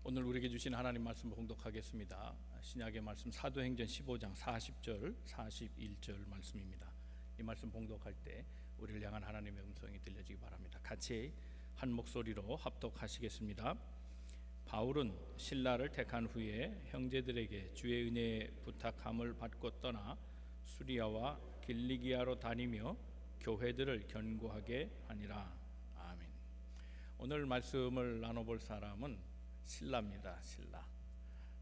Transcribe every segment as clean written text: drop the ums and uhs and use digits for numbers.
오늘 우리에게 주신 하나님 말씀 봉독하겠습니다. 신약의 말씀 사도행전 15장 40절 41절 말씀입니다. 이 말씀 봉독할 때 우리를 향한 하나님의 음성이 들려지기 바랍니다. 같이 한 목소리로 합독하시겠습니다. 바울은 신라를 택한 후에 형제들에게 주의 은혜의 부탁함을 받고 떠나 수리아와 길리기아로 다니며 교회들을 견고하게 하니라. 아멘. 오늘 말씀을 나눠볼 사람은 신라입니다.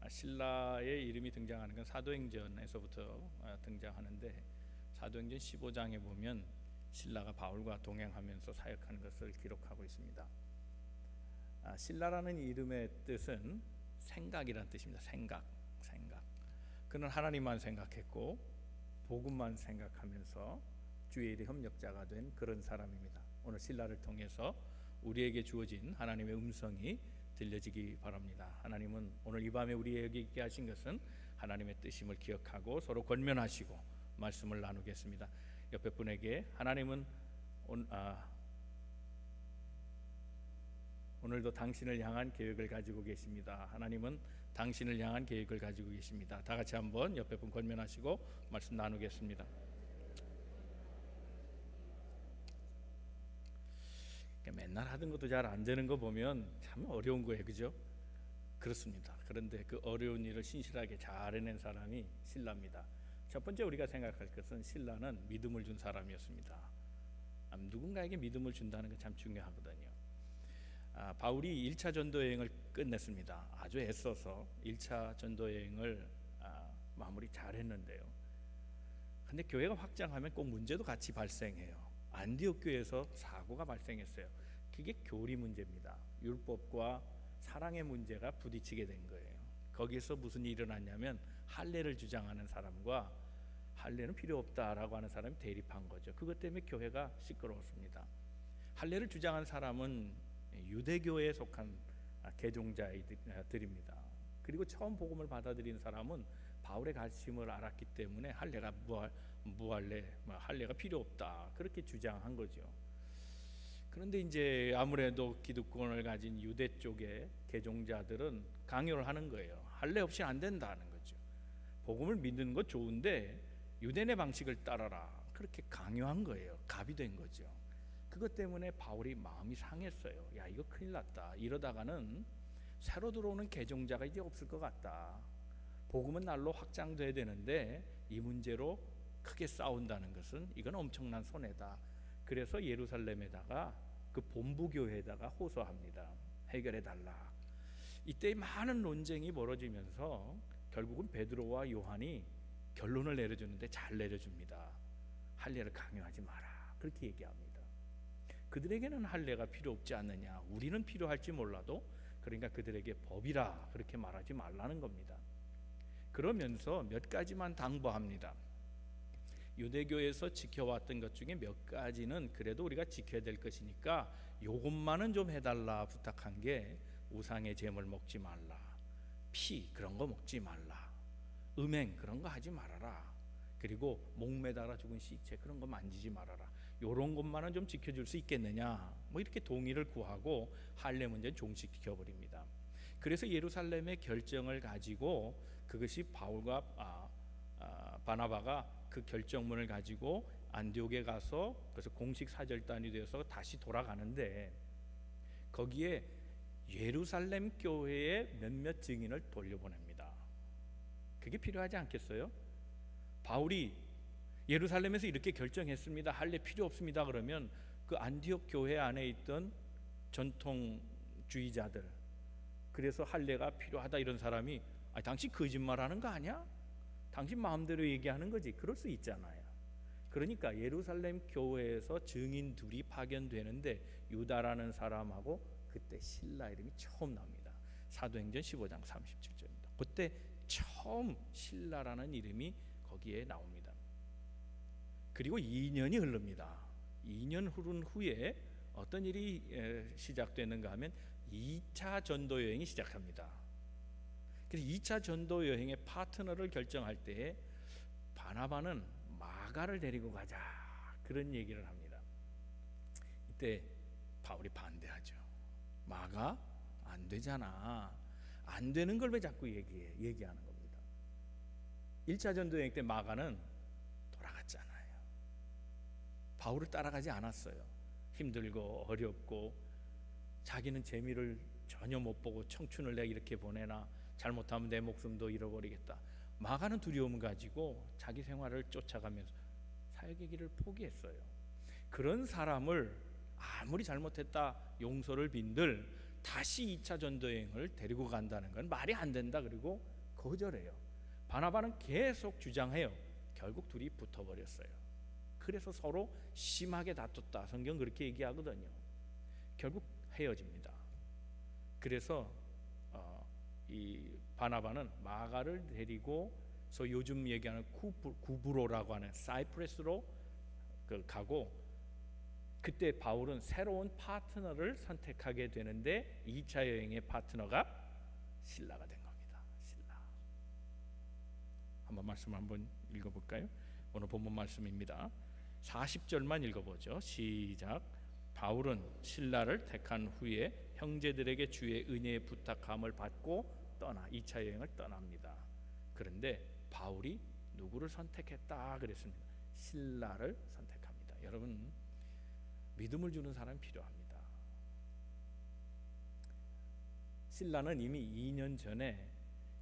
신라의 이름이 등장하는 건 사도행전에서부터 등장하는데, 사도행전 15장에 보면 신라가 바울과 동행하면서 사역하는 것을 기록하고 있습니다. 신라라는 이름의 뜻은 생각이란 뜻입니다. 생각. 그는 하나님만 생각했고 복음만 생각하면서 주의 일의 협력자가 된 그런 사람입니다. 오늘 신라를 통해서 우리에게 주어진 하나님의 음성이 들려지기 바랍니다. 하나님은 오늘 이 밤에 우리에게 있게 하신 것은 하나님의 뜻임을 기억하고 서로 권면하시고 말씀을 나누겠습니다. 옆에 분에게 하나님은 오늘도 당신을 향한 계획을 가지고 계십니다. 하나님은 당신을 향한 계획을 가지고 계십니다. 다 같이 한번 옆에 분 권면하시고 말씀 나누겠습니다. 맨날 하던 것도 잘 안 되는 거 보면 참 어려운 거예요, 그죠? 그렇습니다. 그런데 그 어려운 일을 신실하게 잘 해낸 사람이 신라입니다. 첫 번째 우리가 생각할 것은 신라는 믿음을 준 사람이었습니다. 누군가에게 믿음을 준다는 건 참 중요하거든요. 바울이 1차 전도 여행을 끝냈습니다. 아주 애써서 1차 전도 여행을 마무리 잘 했는데요. 근데 교회가 확장하면 꼭 문제도 같이 발생해요. 안디옥 교회에서 사고가 발생했어요. 그게 교리 문제입니다. 율법과 사랑의 문제가 부딪히게 된 거예요. 거기서 무슨 일이 일어났냐면 할례를 주장하는 사람과 할례는 필요 없다라고 하는 사람이 대립한 거죠. 그것 때문에 교회가 시끄러웠습니다. 할례를 주장한 사람은 유대교에 속한 개종자들입니다. 그리고 처음 복음을 받아들인 사람은 바울의 가르침을 알았기 때문에 할례가 할례가 필요 없다 그렇게 주장한 거죠. 그런데 이제 아무래도 기득권을 가진 유대 쪽의 개종자들은 강요를 하는 거예요. 할례 없이 안 된다는 거죠. 복음을 믿는 것 좋은데 유대인의 방식을 따라라 그렇게 강요한 거예요. 갑이 된 거죠. 그것 때문에 바울이 마음이 상했어요. 야, 이거 큰일 났다. 이러다가는 새로 들어오는 개종자가 이제 없을 것 같다. 복음은 날로 확장돼야 되는데 이 문제로 크게 싸운다는 것은 이건 엄청난 손해다. 그래서 예루살렘에다가 그 본부 교회에다가 호소합니다. 해결해 달라. 이때 많은 논쟁이 벌어지면서 결국은 베드로와 요한이 결론을 내려주는데 잘 내려줍니다. 할례를 강요하지 마라 그렇게 얘기합니다. 그들에게는 할례가 필요 없지 않느냐, 우리는 필요할지 몰라도 그러니까 그들에게 법이라 그렇게 말하지 말라는 겁니다. 그러면서 몇 가지만 당부합니다. 유대교에서 지켜왔던 것 중에 몇 가지는 그래도 우리가 지켜야 될 것이니까 요것만은 좀 해달라 부탁한 게 우상의 제물 먹지 말라, 피 그런 거 먹지 말라, 음행 그런 거 하지 말아라, 그리고 목매달아 죽은 시체 그런 거 만지지 말아라. 요런 것만은 좀 지켜줄 수 있겠느냐, 뭐 이렇게 동의를 구하고 할례 문제는 종식시켜버립니다. 그래서 예루살렘의 결정을 가지고 그것이 바울과 바나바가 그 결정문을 가지고 안디옥에 가서 그래서 공식 사절단이 되어서 다시 돌아가는데 거기에 예루살렘 교회의 몇몇 증인을 돌려보냅니다. 그게 필요하지 않겠어요? 바울이 예루살렘에서 이렇게 결정했습니다. 할례 필요 없습니다. 그러면 그 안디옥 교회 안에 있던 전통주의자들, 그래서 할례가 필요하다 이런 사람이 당신 거짓말하는 거 아니야? 당신 마음대로 얘기하는 거지. 그럴 수 있잖아요. 그러니까 예루살렘 교회에서 증인 둘이 파견되는데 유다라는 사람하고 그때 신라 이름이 처음 나옵니다. 사도행전 15장 37절입니다. 그때 처음 신라라는 이름이 거기에 나옵니다. 그리고 2년이 흐릅니다. 2년 흐른 후에 어떤 일이 시작되는가 하면 2차 전도 여행이 시작합니다. 그래서 2차 전도 여행의 파트너를 결정할 때 바나바는 마가를 데리고 가자 그런 얘기를 합니다. 이때 바울이 반대하죠. 마가 안 되잖아. 안 되는 걸 왜 자꾸 얘기하는 겁니다. 1차 전도여행 때 마가는 돌아갔잖아요. 바울을 따라가지 않았어요. 힘들고 어렵고 자기는 재미를 전혀 못 보고 청춘을 내가 이렇게 보내나, 잘못하면 내 목숨도 잃어버리겠다. 마가는 두려움 가지고 자기 생활을 쫓아가면서 사역의 길을 포기했어요. 그런 사람을 아무리 잘못했다 용서를 빈들 다시 2차 전도여행을 데리고 간다는 건 말이 안 된다. 그리고 거절해요. 바나바는 계속 주장해요. 결국 둘이 붙어버렸어요. 그래서 서로 심하게 다퉜다. 성경 그렇게 얘기하거든요. 결국 헤어집니다. 그래서 이 바나바는 마가를 데리고 요즘 얘기하는 구브로라고 하는 사이프러스로 가고, 그때 바울은 새로운 파트너를 선택하게 되는데 2차 여행의 파트너가 실라가 된 겁니다. 실라. 한번 말씀 한번 읽어볼까요? 오늘 본문 말씀입니다. 40절만 읽어보죠. 시작. 바울은 실라를 택한 후에 형제들에게 주의 은혜의 부탁함을 받고 2차 여행을 떠납니다. 그런데 바울이 누구를 선택했다 그랬습니다. 실라를 선택합니다. 여러분, 믿음을 주는 사람이 필요합니다. 실라는 이미 2년 전에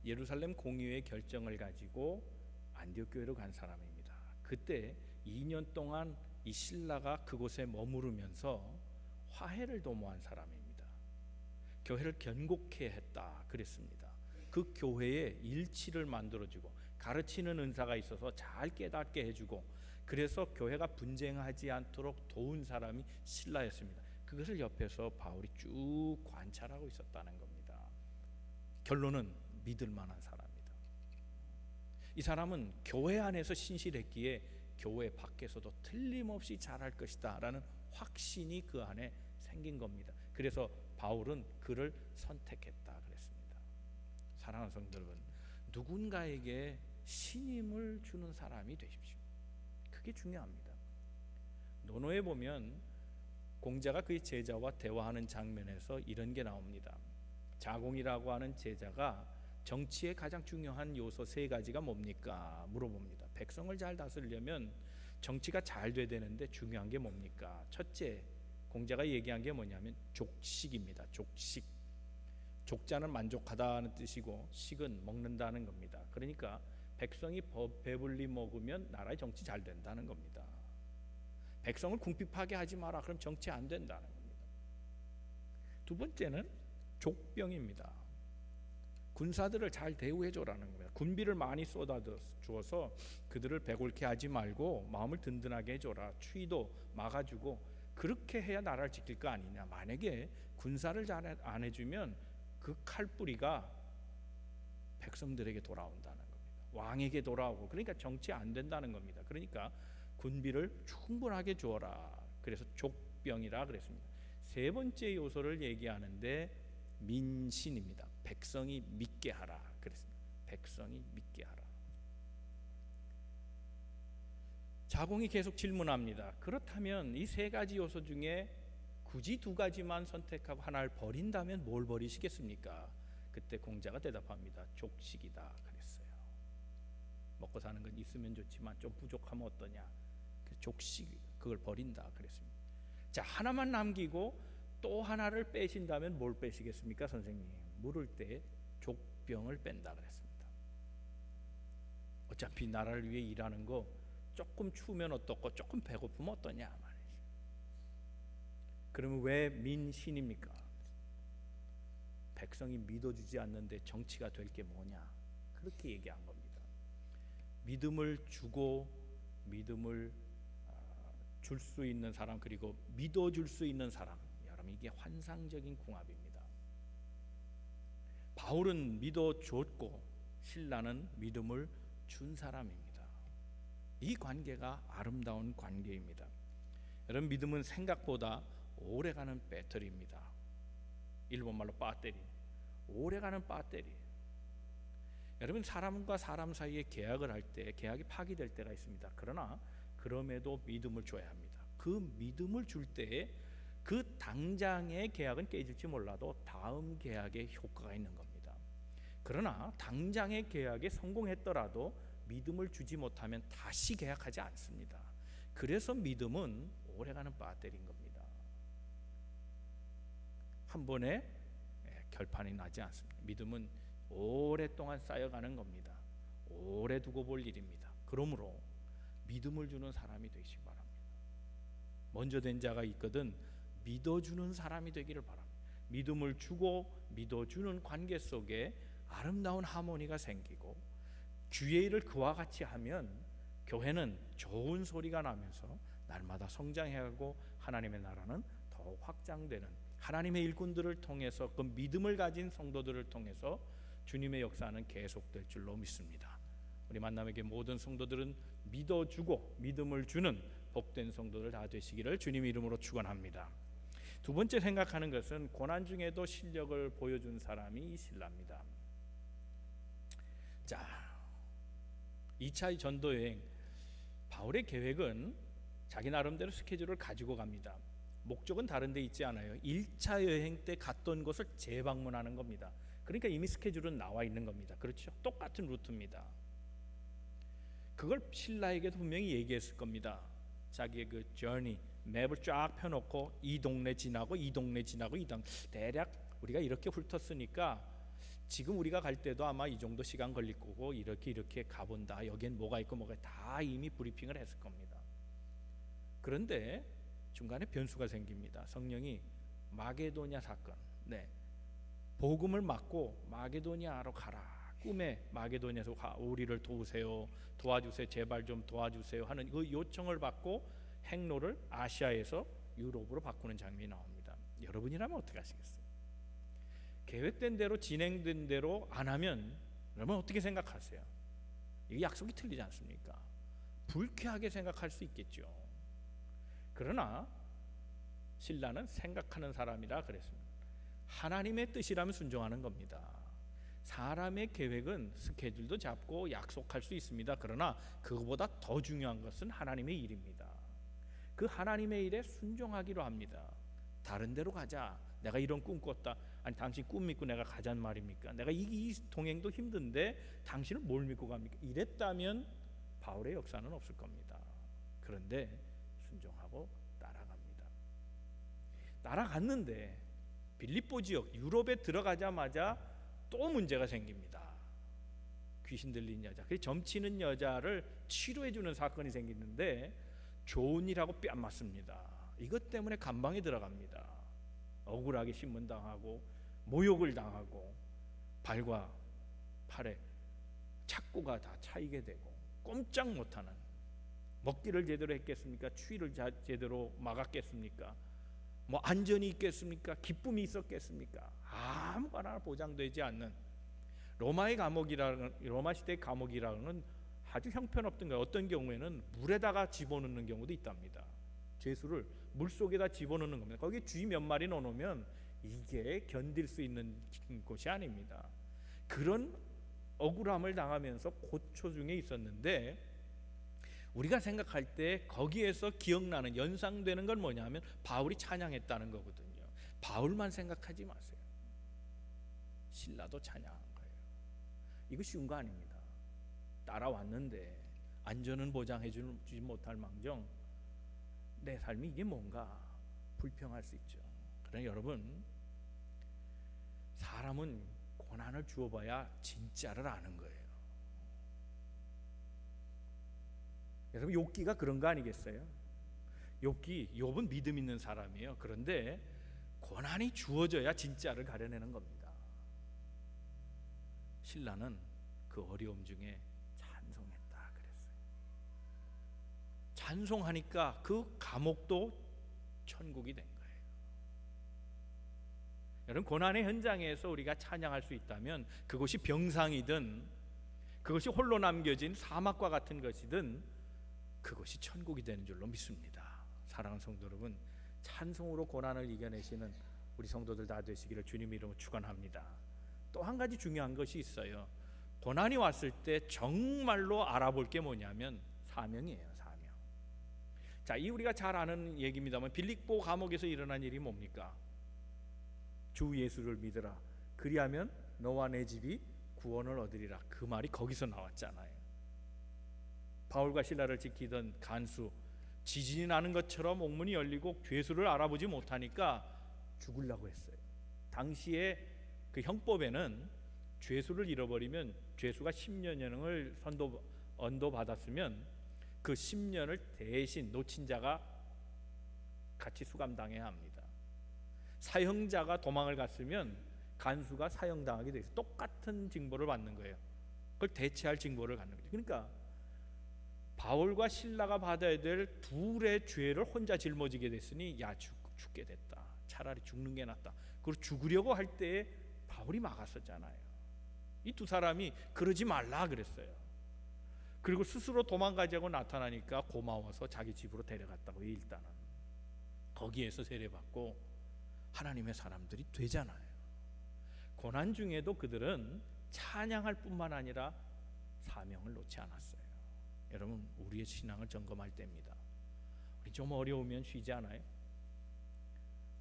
예루살렘 공의회의 결정을 가지고 안디옥 교회로 간 사람입니다. 그때 2년 동안 이 실라가 그곳에 머무르면서 화해를 도모한 사람입니다. 교회를 견고케 했다 그랬습니다. 그 교회에 일치를 만들어주고 가르치는 은사가 있어서 잘 깨닫게 해주고, 그래서 교회가 분쟁하지 않도록 도운 사람이 실라였습니다. 그것을 옆에서 바울이 쭉 관찰하고 있었다는 겁니다. 결론은 믿을 만한 사람이다. 이 사람은 교회 안에서 신실했기에 교회 밖에서도 틀림없이 잘할 것이다 라는 확신이 그 안에 생긴 겁니다. 그래서 바울은 그를 선택했다 그랬습니다. 사랑하는 성도 여러분, 누군가에게 신임을 주는 사람이 되십시오. 그게 중요합니다. 논어에 보면 공자가 그의 제자와 대화하는 장면에서 이런 게 나옵니다. 자공이라고 하는 제자가 정치의 가장 중요한 요소 3가지가 뭡니까? 물어봅니다. 백성을 잘 다스리려면 정치가 잘 돼야 되는데 중요한 게 뭡니까? 첫째, 공자가 얘기한 게 뭐냐면 족식입니다. 족식. 족자는 만족하다는 뜻이고 식은 먹는다는 겁니다. 그러니까 백성이 배불리 먹으면 나라의 정치 잘 된다는 겁니다. 백성을 궁핍하게 하지 마라. 그럼 정치 안 된다는 겁니다. 두 번째는 족병입니다. 군사들을 잘 대우해줘라는 겁니다. 군비를 많이 쏟아주어서 그들을 배골케 하지 말고 마음을 든든하게 해줘라. 추위도 막아주고 그렇게 해야 나라를 지킬 거 아니냐. 만약에 군사를 잘 안 해주면 그 칼뿌리가 백성들에게 돌아온다는 겁니다. 왕에게 돌아오고, 그러니까 정치 안 된다는 겁니다. 그러니까 군비를 충분하게 주어라. 그래서 족병이라 그랬습니다. 3번째 요소를 얘기하는데 민신입니다. 백성이 믿게 하라 그랬습니다. 백성이 믿게 하라. 자공이 계속 질문합니다. 그렇다면 이 3가지 요소 중에 굳이 2가지만 선택하고 하나를 버린다면 뭘 버리시겠습니까? 그때 공자가 대답합니다. 족식이다 그랬어요. 먹고 사는 건 있으면 좋지만 좀 부족하면 어떠냐. 족식, 그걸 버린다 그랬습니다. 자, 하나만 남기고 또 하나를 빼신다면 뭘 빼시겠습니까, 선생님? 물을 때 족병을 뺀다 그랬습니다. 어차피 나라를 위해 일하는 거 조금 추우면 어떻고 조금 배고프면 어떠냐 말이죠. 그러면 왜 민신입니까? 백성이 믿어주지 않는데 정치가 될 게 뭐냐, 그렇게 얘기한 겁니다. 믿음을 주고 믿음을 줄 수 있는 사람, 그리고 믿어줄 수 있는 사람, 여러분 이게 환상적인 궁합입니다. 바울은 믿어줬고 실라는 믿음을 준 사람입니다. 이 관계가 아름다운 관계입니다. 여러분, 믿음은 생각보다 오래가는 배터리입니다. 일본말로 배터리. 오래가는 배터리. 여러분, 사람과 사람 사이에 계약을 할 때 계약이 파기될 때가 있습니다. 그러나 그럼에도 믿음을 줘야 합니다. 그 믿음을 줄 때에 그 당장의 계약은 깨질지 몰라도 다음 계약에 효과가 있는 겁니다. 그러나 당장의 계약에 성공했더라도 믿음을 주지 못하면 다시 계약하지 않습니다. 그래서 믿음은 오래가는 배터리인 겁니다. 한 번에 결판이 나지 않습니다. 믿음은 오랫동안 쌓여가는 겁니다. 오래 두고 볼 일입니다. 그러므로 믿음을 주는 사람이 되시기 바랍니다. 먼저 된 자가 있거든 믿어주는 사람이 되기를 바랍니다. 믿음을 주고 믿어주는 관계 속에 아름다운 하모니가 생기고 주의 일을 그와 같이 하면 교회는 좋은 소리가 나면서 날마다 성장해가고 하나님의 나라는 더 확장되는, 하나님의 일꾼들을 통해서 그 믿음을 가진 성도들을 통해서 주님의 역사는 계속될 줄로 믿습니다. 우리 만남에게 모든 성도들은 믿어주고 믿음을 주는 복된 성도들 다 되시기를 주님의 이름으로 축원합니다. 두 번째 생각하는 것은 고난 중에도 실력을 보여준 사람이 신라입니다. 자, 2차 전도 여행, 바울의 계획은 자기 나름대로 스케줄을 가지고 갑니다. 목적은 다른 데 있지 않아요. 1차 여행 때 갔던 곳을 재방문하는 겁니다. 그러니까 이미 스케줄은 나와 있는 겁니다. 그렇죠? 똑같은 루트입니다. 그걸 신라에게도 분명히 얘기했을 겁니다. 자기의 그 journey 맵을 쫙 펴놓고 이 동네 지나고 이 동네 지나고 대략 우리가 이렇게 훑었으니까 지금 우리가 갈 때도 아마 이 정도 시간 걸릴 거고 이렇게 가본다. 여기엔 뭐가 있고 뭐가 다 이미 브리핑을 했을 겁니다. 그런데 중간에 변수가 생깁니다. 성령이 마게도냐 사건, 복음을 맡고 마게도냐로 가라. 꿈에 마게도냐에서 우리를 도와주세요, 제발 좀 도와주세요 하는 그 요청을 받고 행로를 아시아에서 유럽으로 바꾸는 장면이 나옵니다. 여러분이라면 어떻게 하시겠어요? 계획된 대로 진행된 대로 안 하면 여러분 어떻게 생각하세요? 이게 약속이 틀리지 않습니까? 불쾌하게 생각할 수 있겠죠. 그러나 신라는 생각하는 사람이라 그랬습니다. 하나님의 뜻이라면 순종하는 겁니다. 사람의 계획은 스케줄도 잡고 약속할 수 있습니다. 그러나 그것보다 더 중요한 것은 하나님의 일입니다. 그 하나님의 일에 순종하기로 합니다. 다른 데로 가자. 내가 이런 꿈 꿨다. 아니 당신 꿈 믿고 내가 가잔 말입니까? 내가 이 동행도 힘든데 당신은 뭘 믿고 갑니까? 이랬다면 바울의 역사는 없을 겁니다. 그런데 순종하고 따라갑니다. 따라갔는데 빌립보 지역 유럽에 들어가자마자 또 문제가 생깁니다. 귀신 들린 여자, 그 점치는 여자를 치료해주는 사건이 생기는데 좋은 일하고 뺨 맞습니다. 이것 때문에 감방에 들어갑니다. 억울하게 신문당하고 모욕을 당하고 발과 팔에 착고가 다 차이게 되고 꼼짝 못하는, 먹기를 제대로 했겠습니까? 추위를 제대로 막았겠습니까? 뭐 안전이 있겠습니까? 기쁨이 있었겠습니까? 아무거나 보장되지 않는 로마 시대의 감옥이라는 아주 형편없던 거예요. 어떤 경우에는 물에다가 집어넣는 경우도 있답니다. 죄수를 물 속에다 집어넣는 겁니다. 거기에 쥐 몇 마리 넣어놓으면 이게 견딜 수 있는 곳이 아닙니다. 그런 억울함을 당하면서 고초 중에 있었는데 우리가 생각할 때 거기에서 기억나는, 연상되는 건 뭐냐면 바울이 찬양했다는 거거든요. 바울만 생각하지 마세요. 신라도 찬양한 거예요. 이거 쉬운 거 아닙니다. 따라왔는데 안전은 보장해주지 못할 망정 내 삶이 이게 뭔가 불평할 수 있죠. 그러나 여러분, 사람은 고난을 주어봐야 진짜를 아는 거예요. 여러분, 욥기가 그런 거 아니겠어요? 욥은 믿음 있는 사람이에요. 그런데 고난이 주어져야 진짜를 가려내는 겁니다. 신라는 그 어려움 중에 찬송했다 그랬어요. 찬송하니까 그 감옥도 천국이 된 거예요. 여러분, 고난의 현장에서 우리가 찬양할 수 있다면 그것이 병상이든 그것이 홀로 남겨진 사막과 같은 것이든 그것이 천국이 되는 줄로 믿습니다. 사랑하는 성도 여러분, 찬송으로 고난을 이겨내시는 우리 성도들 다 되시기를 주님 이름으로 축원합니다. 또 한 가지 중요한 것이 있어요. 고난이 왔을 때 정말로 알아볼 게 뭐냐면 사명이에요. 사명. 자, 이 우리가 잘 아는 얘기입니다만 빌립보 감옥에서 일어난 일이 뭡니까? 주 예수를 믿으라. 그리하면 너와 내 집이 구원을 얻으리라. 그 말이 거기서 나왔잖아요. 바울과 실라를 지키던 간수, 지진이 나는 것처럼 옥문이 열리고 죄수를 알아보지 못하니까 죽으려고 했어요. 당시에 그 형법에는 죄수를 잃어버리면, 죄수가 10년형을 언도받았으면 그 10년을 대신 놓친 자가 같이 수감당해야 합니다. 사형자가 도망을 갔으면 간수가 사형당하게 돼 있어요. 똑같은 징벌을 받는 거예요. 그걸 대체할 징벌을 갖는 거죠. 그러니까 바울과 실라가 받아야 될 둘의 죄를 혼자 짊어지게 됐으니 죽게 됐다. 차라리 죽는 게 낫다. 그리고 죽으려고 할 때에 바울이 막았었잖아요. 이 두 사람이 그러지 말라 그랬어요. 그리고 스스로 도망가자고 나타나니까 고마워서 자기 집으로 데려갔다고요. 일단은 거기에서 세례받고 하나님의 사람들이 되잖아요. 고난 중에도 그들은 찬양할 뿐만 아니라 사명을 놓지 않았어요. 여러분, 우리의 신앙을 점검할 때입니다. 우리 좀 어려우면 쉬지 않아요?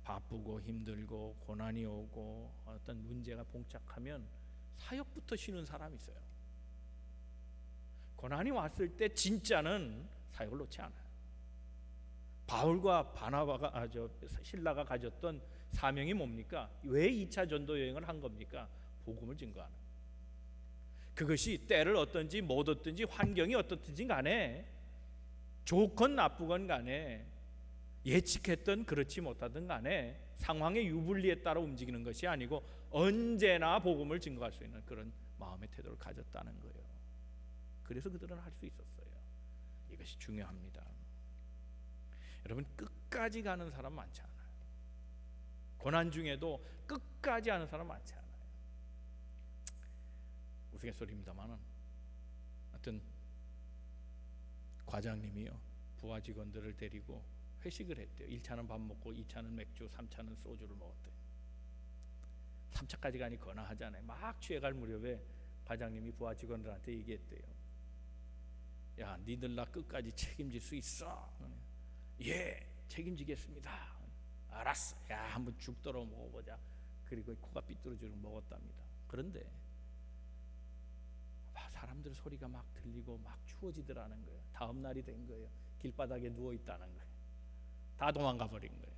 바쁘고 힘들고 고난이 오고 어떤 문제가 봉착하면 사역부터 쉬는 사람이 있어요. 고난이 왔을 때 진짜는 사역을 놓지 않아요. 바울과 실라가 가졌던 사명이 뭡니까? 왜 2차 전도 여행을 한 겁니까? 복음을 증거하는. 그것이 때를 어떤지 못 어떤지 환경이 어떻든지 간에, 좋건 나쁘건 간에, 예측했던 그렇지 못하든 간에 상황의 유불리에 따라 움직이는 것이 아니고 언제나 복음을 증거할 수 있는 그런 마음의 태도를 가졌다는 거예요. 그래서 그들은 할 수 있었어요. 이것이 중요합니다. 여러분, 끝까지 가는 사람 많지 않아요. 고난 중에도 끝까지 하는 사람 많지 않아요. 우스갯소리입니다만은 어떤 과장님이요, 부하 직원들을 데리고 회식을 했대요. 1차는 밥 먹고 2차는 맥주, 3차는 소주를 먹었대요. 3차까지 가니 거나하잖아요. 막 취해갈 무렵에 과장님이 부하 직원들한테 얘기했대요. 야, 니들 나 끝까지 책임질 수 있어? 예, 책임지겠습니다. 알았어. 야, 한번 죽도록 먹어보자. 그리고 코가 삐뚤어지도록 먹었답니다. 그런데 사람들 소리가 막 들리고 막 추워지더라는 거예요. 다음 날이 된 거예요. 길바닥에 누워 있다는 거예요. 다 도망가 버린 거예요.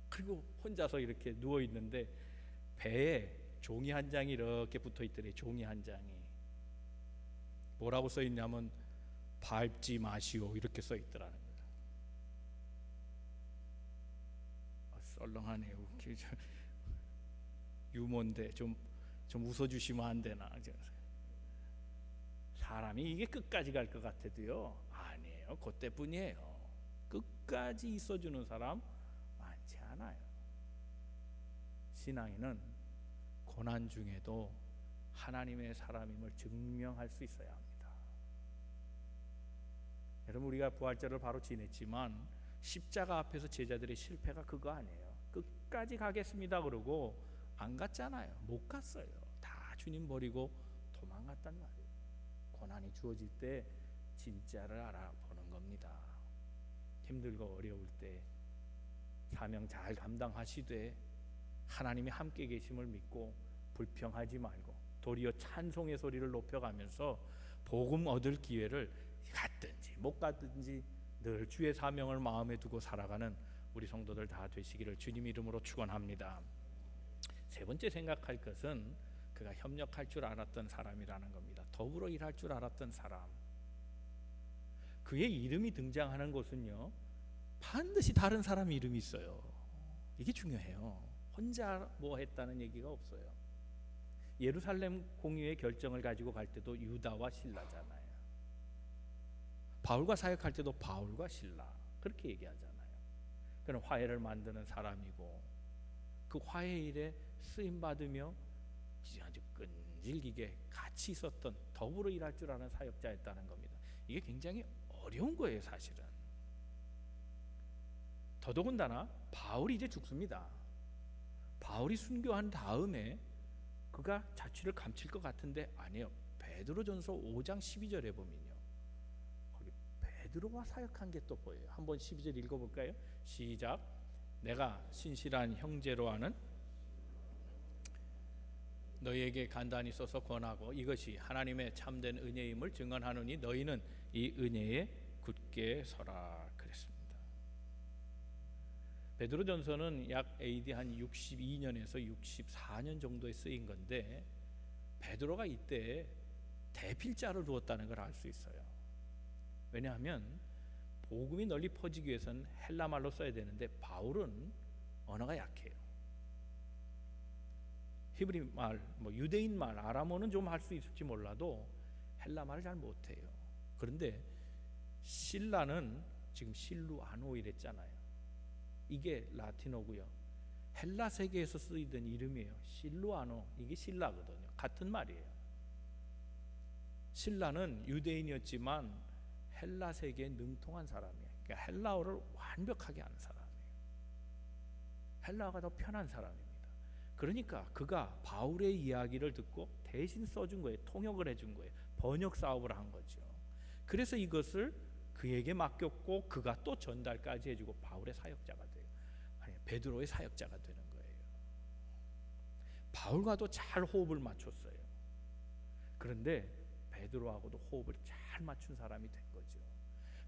그리고 혼자서 이렇게 누워 있는데 배에 종이 한 장이 이렇게 붙어 있더래요. 종이 한 장이 뭐라고 써 있냐면 밟지 마시오 이렇게 써 있더라는 거예요. 썰렁하네요. 유머인데 좀 웃어주시면 안 되나? 사람이 이게 끝까지 갈 것 같아도요, 아니에요. 그때뿐이에요. 끝까지 있어주는 사람 많지 않아요. 신앙인은 고난 중에도 하나님의 사람임을 증명할 수 있어야 합니다. 여러분, 우리가 부활절을 바로 지냈지만 십자가 앞에서 제자들의 실패가 그거 아니에요. 끝까지 가겠습니다 그러고 안 갔잖아요. 못 갔어요. 다 주님 버리고 도망갔단 말이에요. 고난이 주어질 때 진짜를 알아보는 겁니다. 힘들고 어려울 때 사명 잘 감당하시되 하나님이 함께 계심을 믿고 불평하지 말고 도리어 찬송의 소리를 높여가면서 복음 얻을 기회를 갔든지 못 갔든지 늘 주의 사명을 마음에 두고 살아가는 우리 성도들 다 되시기를 주님 이름으로 축원합니다. 세 번째 생각할 것은 그가 협력할 줄 알았던 사람이라는 겁니다. 더불어 일할 줄 알았던 사람. 그의 이름이 등장하는 곳은요, 반드시 다른 사람 이름이 있어요. 이게 중요해요. 혼자 뭐 했다는 얘기가 없어요. 예루살렘 공의회 결정을 가지고 갈 때도 유다와 실라잖아요. 바울과 사역할 때도 바울과 실라 그렇게 얘기하잖아요. 그는 화해를 만드는 사람이고 그 화해 일에 쓰임 받으며 아주 끈질기게 같이 있었던, 더불어 일할 줄 아는 사역자였다는 겁니다. 이게 굉장히 어려운 거예요, 사실은. 더더군다나 바울이 이제 죽습니다. 바울이 순교한 다음에 그가 자취를 감출 것 같은데 아니에요. 베드로전서 5장 12절에 보면요, 거기 베드로가 사역한 게 또 보여요. 한번 12절 읽어볼까요? 시작. 내가 신실한 형제로 하는 너희에게 간단히 써서 권하고 이것이 하나님의 참된 은혜임을 증언하노니 너희는 이 은혜에 굳게 서라 그랬습니다. 베드로전서는 약 AD 한 62년에서 64년 정도에 쓰인 건데 베드로가 이때 대필자를 두었다는 걸 알 수 있어요. 왜냐하면 복음이 널리 퍼지기 위해서는 헬라 말로 써야 되는데 바울은 언어가 약해요. 히브리 말, 유대인 말, 아람어는 좀 할 수 있을지 몰라도 헬라 말을 잘 못해요. 그런데 실라는 지금 실루아노 이랬잖아요. 이게 라틴어고요. 헬라 세계에서 쓰이던 이름이에요. 실루아노, 이게 실라거든요. 같은 말이에요. 실라는 유대인이었지만 헬라 세계에 능통한 사람이에요. 그러니까 헬라어를 완벽하게 아는 사람이에요. 헬라어가 더 편한 사람입니다. 그러니까 그가 바울의 이야기를 듣고 대신 써준 거예요. 통역을 해준 거예요. 번역 사업을 한 거죠. 그래서 이것을 그에게 맡겼고 그가 또 전달까지 해주고 바울의 사역자가 돼요. 아니, 베드로의 사역자가 되는 거예요. 바울과도 잘 호흡을 맞췄어요. 그런데 베드로하고도 호흡을 잘 맞춘 사람이 된 거죠.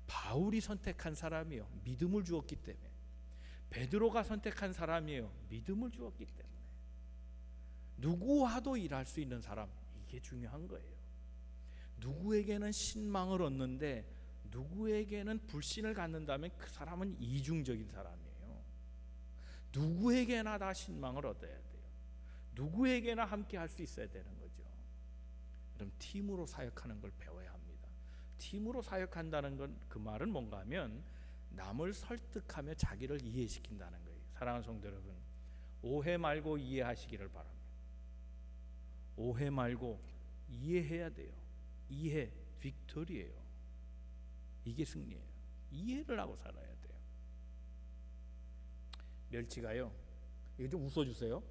바울이 선택한 사람이요, 믿음을 주었기 때문에. 베드로가 선택한 사람이에요, 믿음을 주었기 때문에. 누구와도 일할 수 있는 사람, 이게 중요한 거예요. 누구에게는 신망을 얻는데 누구에게는 불신을 갖는다면 그 사람은 이중적인 사람이에요. 누구에게나 다 신망을 얻어야 돼요. 누구에게나 함께 할 수 있어야 되는 거죠. 그럼 팀으로 사역하는 걸 배워야 합니다. 팀으로 사역한다는 건 그 말은 뭔가 하면 남을 설득하며 자기를 이해시킨다는 거예요. 사랑하는 성도 여러분, 오해 말고 이해하시기를 바랍니다. 오해 말고 이해해야 돼요. 이해, 빅토리예요. 이게 승리예요. 이해를 하고 살아야 돼요. 멸치가요, 이거 좀 웃어주세요.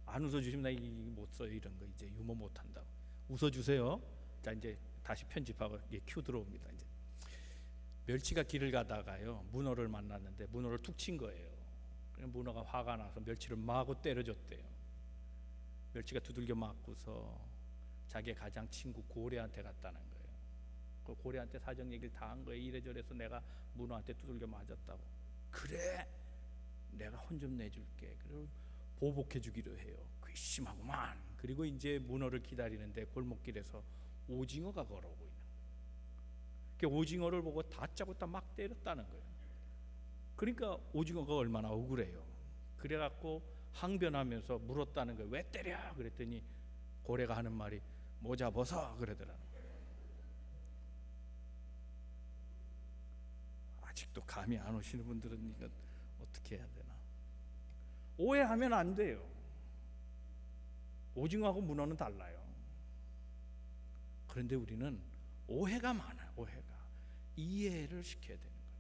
안 웃어주시면 나 이거 못 써요. 이런 거 이제 유머 못 한다고. 웃어주세요. 자, 이제 다시 편집하고 큐 들어옵니다. 이제 멸치가 길을 가다가요 문어를 만났는데 문어를 툭 친 거예요. 문어가 화가 나서 멸치를 마구 때려줬대요. 멸치가 두들겨 맞고서 자기의 가장 친구 고래한테 갔다는 거예요. 그 고래한테 사정 얘기를 다 한 거예요. 이래저래서 내가 문어한테 두들겨 맞았다고. 그래, 내가 혼 좀 내줄게. 그리고 보복해 주기로 해요. 괘씸하구만. 그리고 이제 문어를 기다리는데 골목길에서 오징어가 걸어오고 있는 거예요. 그 오징어를 보고 다짜고짜 막 때렸다는 거예요. 그러니까 오징어가 얼마나 억울해요. 그래갖고 항변하면서 물었다는 거예요. 왜 때려? 그랬더니 고래가 하는 말이 모자 벗어 그러더라는 거예요. 아직도 감이 안 오시는 분들은 이건 어떻게 해야 되나? 오해하면 안 돼요. 오징어하고 문어는 달라요. 그런데 우리는 오해가 많아요. 오해가. 이해를 시켜야 되는 거죠.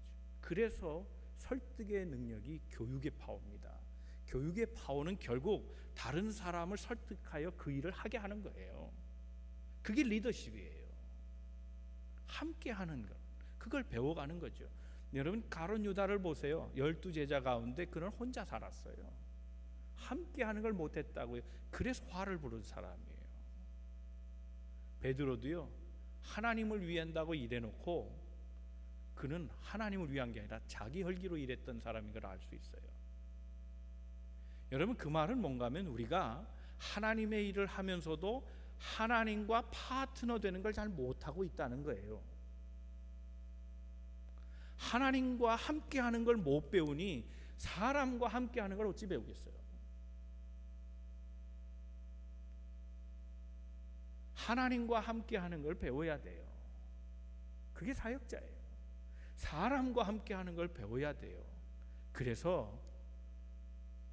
그래서 설득의 능력이 교육의 파워입니다. 교육의 파워는 결국 다른 사람을 설득하여 그 일을 하게 하는 거예요. 그게 리더십이에요. 함께 하는 것, 그걸 배워가는 거죠. 여러분, 가룟 유다를 보세요. 12제자 가운데 그는 혼자 살았어요. 함께 하는 걸 못했다고요. 그래서 화를 부른 사람이에요. 베드로도요, 하나님을 위한다고 일해놓고 그는 하나님을 위한 게 아니라 자기 헐기로 일했던 사람인 걸 알 수 있어요. 여러분, 그 말은 뭔가 하면 우리가 하나님의 일을 하면서도 하나님과 파트너 되는 걸 잘 못하고 있다는 거예요. 하나님과 함께 하는 걸 못 배우니 사람과 함께 하는 걸 어찌 배우겠어요? 하나님과 함께 하는 걸 배워야 돼요. 그게 사역자예요. 사람과 함께 하는 걸 배워야 돼요. 그래서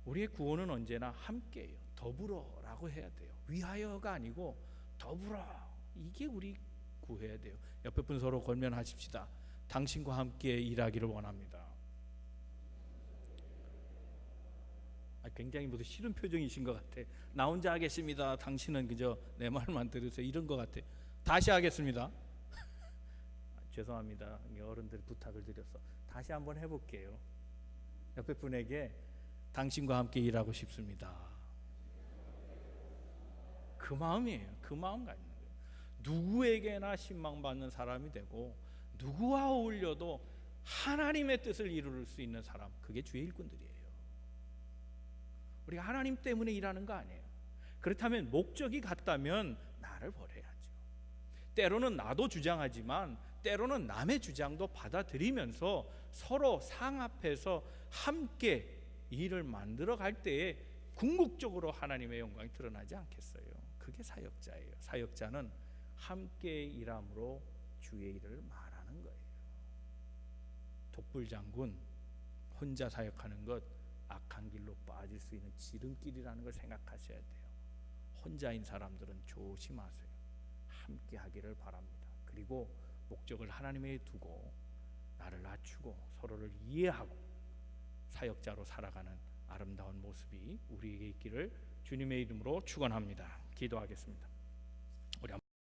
우리의 구원은 언제나 함께예요. 더불어라고 해야 돼요. 위하여가 아니고 더불어. 이게 우리 구해야 돼요. 옆에 분 서로 권면하십시다. 당신과 함께 일하기를 원합니다. 굉장히 모두 싫은 표정이신 것 같아. 나 혼자 하겠습니다. 당신은 그저 내 말만 들으세요. 이런 것 같아. 다시 하겠습니다. 죄송합니다. 어른들 부탁을 드려서 다시 한번 해볼게요. 옆에 분에게 당신과 함께 일하고 싶습니다. 그 마음이에요. 그 마음 갖는 거예요. 누구에게나 신망받는 사람이 되고 누구와 어울려도 하나님의 뜻을 이룰 수 있는 사람, 그게 주의 일꾼들이에요. 우리가 하나님 때문에 일하는 거 아니에요. 그렇다면 목적이 같다면 나를 버려야죠. 때로는 나도 주장하지만 때로는 남의 주장도 받아들이면서 서로 상합해서 함께 일을 만들어 갈 때에 궁극적으로 하나님의 영광이 드러나지 않겠어요? 그게 사역자예요. 사역자는 함께 일함으로 주의 일을 말하는 거예요. 독불장군 혼자 사역하는 것 악한 길로 빠질 수 있는 지름길이라는 걸 생각하셔야 돼요. 혼자인 사람들은 조심하세요. 함께 하기를 바랍니다. 그리고 목적을 하나님에 두고 나를 낮추고 서로를 이해하고 사역자로 살아가는 아름다운 모습이 우리에게 있기를 주님의 이름으로 축원합니다. 기도하겠습니다.